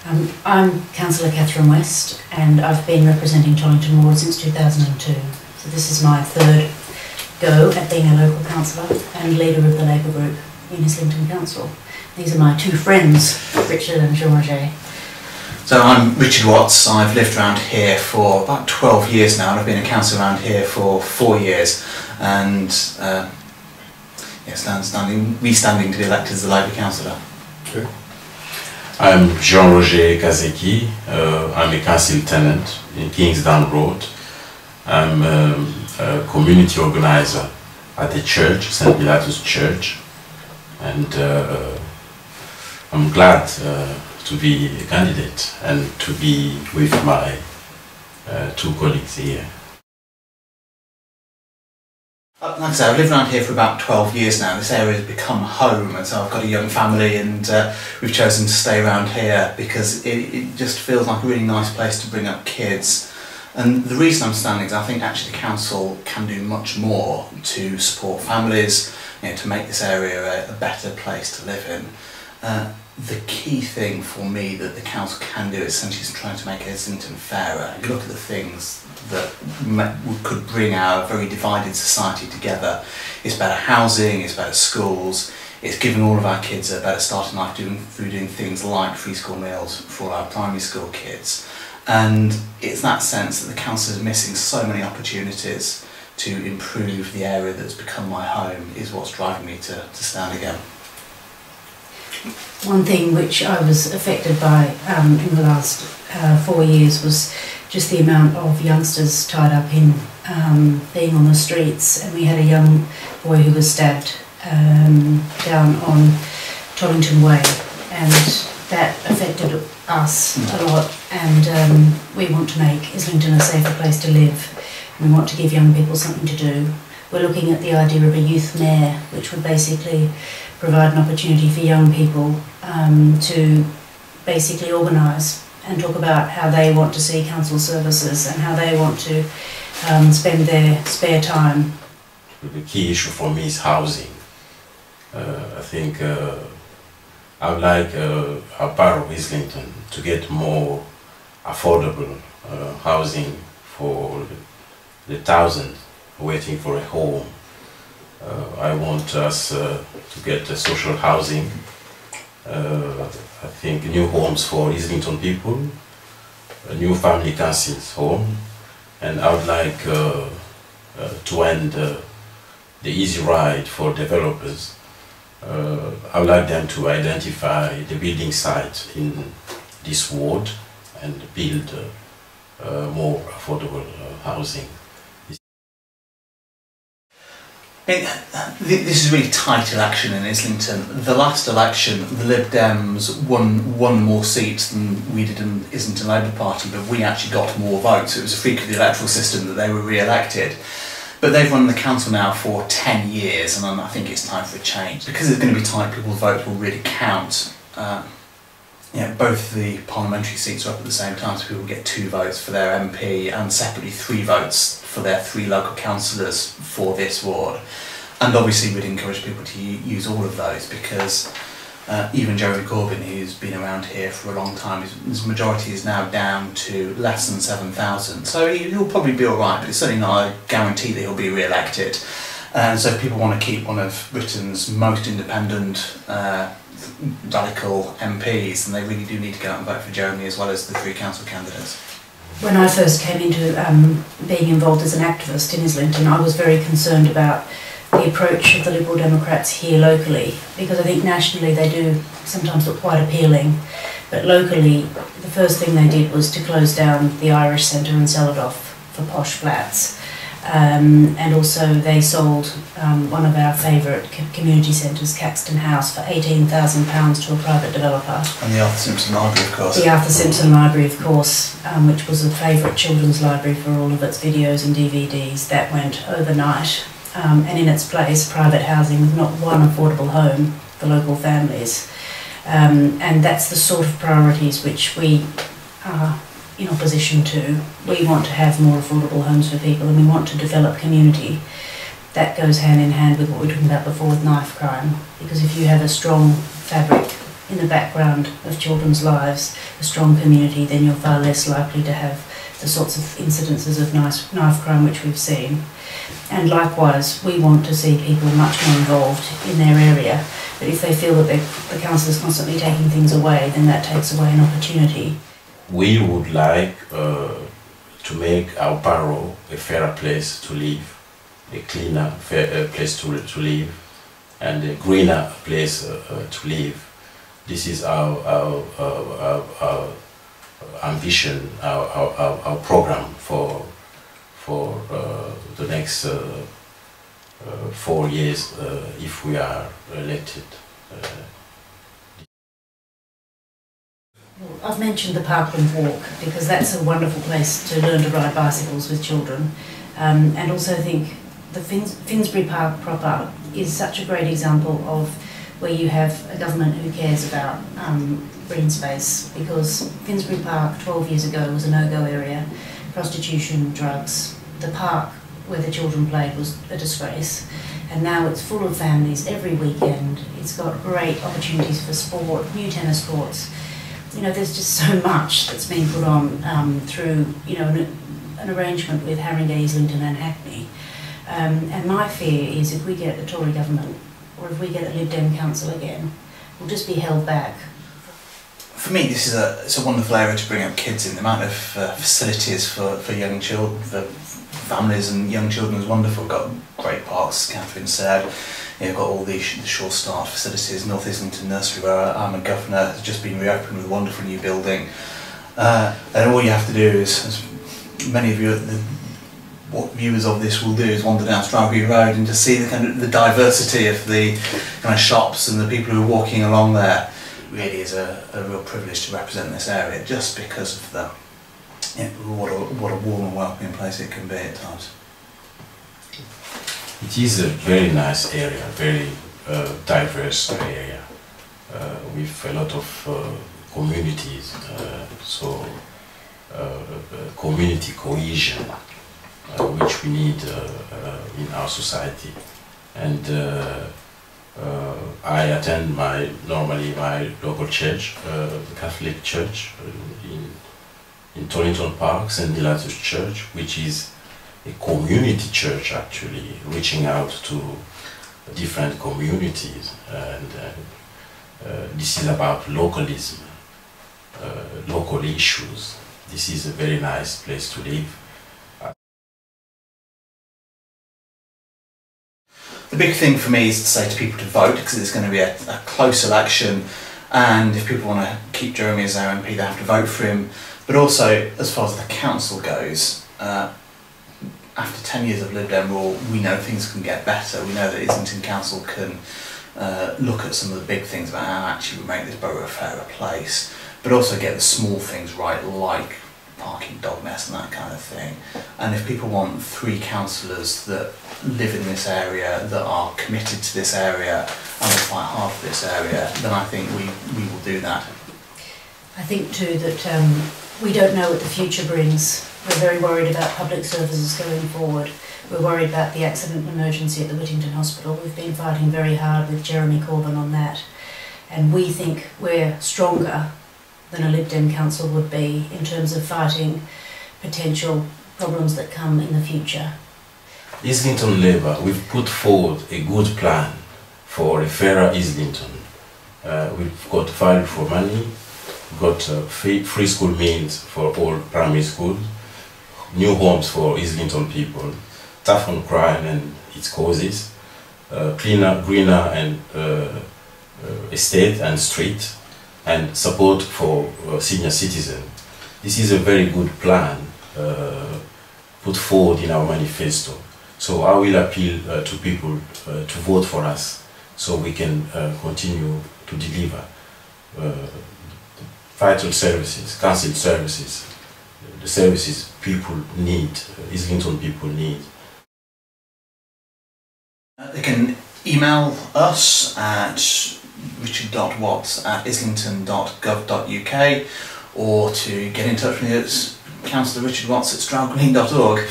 I'm Councillor Catherine West, and I've been representing Tollington Ward since 2002. So this is my third go at being a local councillor and leader of the Labour group in Islington Council. These are my two friends, Richard and Jean-Roger. So I'm Richard Watts. I've lived around here for about 12 years now, and I've been a councillor around here for 4 years. And standing to be elected as the Labour councillor. Okay. I'm Jean-Roger Kazeki. I'm a council tenant in Kingsdown Road. I'm a community organizer at the church, St. Pilatus Church, and I'm glad to be a candidate and to be with my two colleagues here. Like I say, I've lived around here for about 12 years now. This area has become home, and so I've got a young family, and we've chosen to stay around here because it just feels like a really nice place to bring up kids. And the reason I'm standing is I think actually the council can do much more to support families, to make this area a better place to live in. The key thing for me that the council can do is essentially trying to make Islington fairer. You look at the things that could bring our very divided society together. It's better housing, it's better schools, it's giving all of our kids a better start in life through doing things like free school meals for all our primary school kids. And it's that sense that the council is missing so many opportunities to improve the area that's become my home is what's driving me to stand again. One thing which I was affected by in the last 4 years was just the amount of youngsters tied up in being on the streets, and we had a young boy who was stabbed down on Tollington Way, and that affected us a lot, and we want to make Islington a safer place to live. We want to give young people something to do. We're looking at the idea of a youth mayor, which would basically provide an opportunity for young people to basically organise and talk about how they want to see council services and how they want to spend their spare time. The key issue for me is housing. I think I would like our part of Islington to get more affordable housing for the thousands waiting for a home. I want us to get social housing. I think new homes for Islington people, a new family council's home, and I would like to end the easy ride for developers. I would like them to identify the building site in this ward and build more affordable housing. This is a really tight election in Islington. The last election, the Lib Dems won more seats than we did in the Islington Labour Party, but we actually got more votes. It was a freak of the electoral system that they were re-elected. But they've run the council now for 10 years, and I think it's time for a change. Because it's going to be tight, people's votes will really count. Both the parliamentary seats are up at the same time, so people get 2 votes for their MP and separately 3 votes for their 3 local councillors for this ward. And obviously we'd encourage people to use all of those, because even Jeremy Corbyn, who's been around here for a long time, his majority is now down to less than 7,000. So he'll probably be alright, but it's certainly not a guarantee that he'll be re-elected. And so if people want to keep one of Britain's most independent radical MPs, and they really do need to go out and vote for Jeremy as well as the 3 council candidates. When I first came into being involved as an activist in Islington, I was very concerned about the approach of the Liberal Democrats here locally, because I think nationally they do sometimes look quite appealing, but locally the first thing they did was to close down the Irish Centre and sell it off for posh flats. And also they sold one of our favourite community centres, Caxton House, for £18,000 to a private developer. And the Arthur Simpson Library, of course. The Arthur Simpson Library, of course, which was a favourite children's library for all of its videos and DVDs. That went overnight. And in its place, private housing with not one affordable home for local families. And that's the sort of priorities which we are in opposition to. We want to have more affordable homes for people, and we want to develop community. That goes hand in hand with what we were talking about before with knife crime, because if you have a strong fabric in the background of children's lives, a strong community, then you're far less likely to have the sorts of incidences of knife crime which we've seen. And likewise, we want to see people much more involved in their area, but if they feel that the council is constantly taking things away, then that takes away an opportunity. We would like to make our borough a fairer place to live, a cleaner place to live, and a greener place to live. This is our ambition, our program for the next 4 years if we are elected. Well, I've mentioned the Parkland Walk because that's a wonderful place to learn to ride bicycles with children, and also think the Finsbury Park proper is such a great example of where you have a government who cares about green space, because Finsbury Park 12 years ago was a no-go area, prostitution, drugs. The park where the children played was a disgrace, and now it's full of families every weekend. It's got great opportunities for sport, new tennis courts. You know, there's just so much that's been put on through, you know, an arrangement with Haringey, Islington and Hackney. And my fear is if we get a Tory government, or if we get a Lib Dem council again, we'll just be held back. For me, this is it's a wonderful area to bring up kids in. The amount of facilities for young children, for families and young children is wonderful. We've got great parks, Catherine said. You've got all the Shore Start facilities. North Islington Nursery, where I'm a governor, has just been reopened with a wonderful new building. And all you have to do is, as many of you, what viewers of this will do, is wander down Strawberry Road and just see the kind of the diversity of the kind of shops and the people who are walking along there. It really is a real privilege to represent this area, just because of the what a warm and welcoming place it can be at times. It is a very nice area, very diverse area, with a lot of communities, community cohesion, which we need in our society. And I attend normally my local church, the Catholic Church in Tollington Park, St. Pilatus Church, which is a community church actually, reaching out to different communities, and this is about localism, local issues. This is a very nice place to live. The big thing for me is to say to people to vote, because it's going to be a close election, and if people want to keep Jeremy as our MP, they have to vote for him. But also, as far as the council goes, after 10 years of Lib Dem rule, we know things can get better. We know that Islington Council can look at some of the big things about how actually we make this borough a fairer place, but also get the small things right, like parking, dog mess and that kind of thing. And if people want 3 councillors that live in this area, that are committed to this area and will fight hard for this area, then I think we will do that. I think too that we don't know what the future brings. We're very worried about public services going forward. We're worried about the accident and emergency at the Whittington Hospital. We've been fighting very hard with Jeremy Corbyn on that, and we think we're stronger than a Lib Dem council would be in terms of fighting potential problems that come in the future. Islington Labour, we've put forward a good plan for a fairer Islington. We've got value for money, we've got free school meals for all primary schools, new homes for Islington people, tough on crime and its causes, cleaner, greener and estate and street, and support for senior citizens. This is a very good plan put forward in our manifesto. So I will appeal to people to vote for us so we can continue to deliver vital services, council services, the services people need, Islington people need. They can email us at richard.watts@islington.gov.uk, or to get in touch with us, Councillor Richard Watts at stroudgreen.org.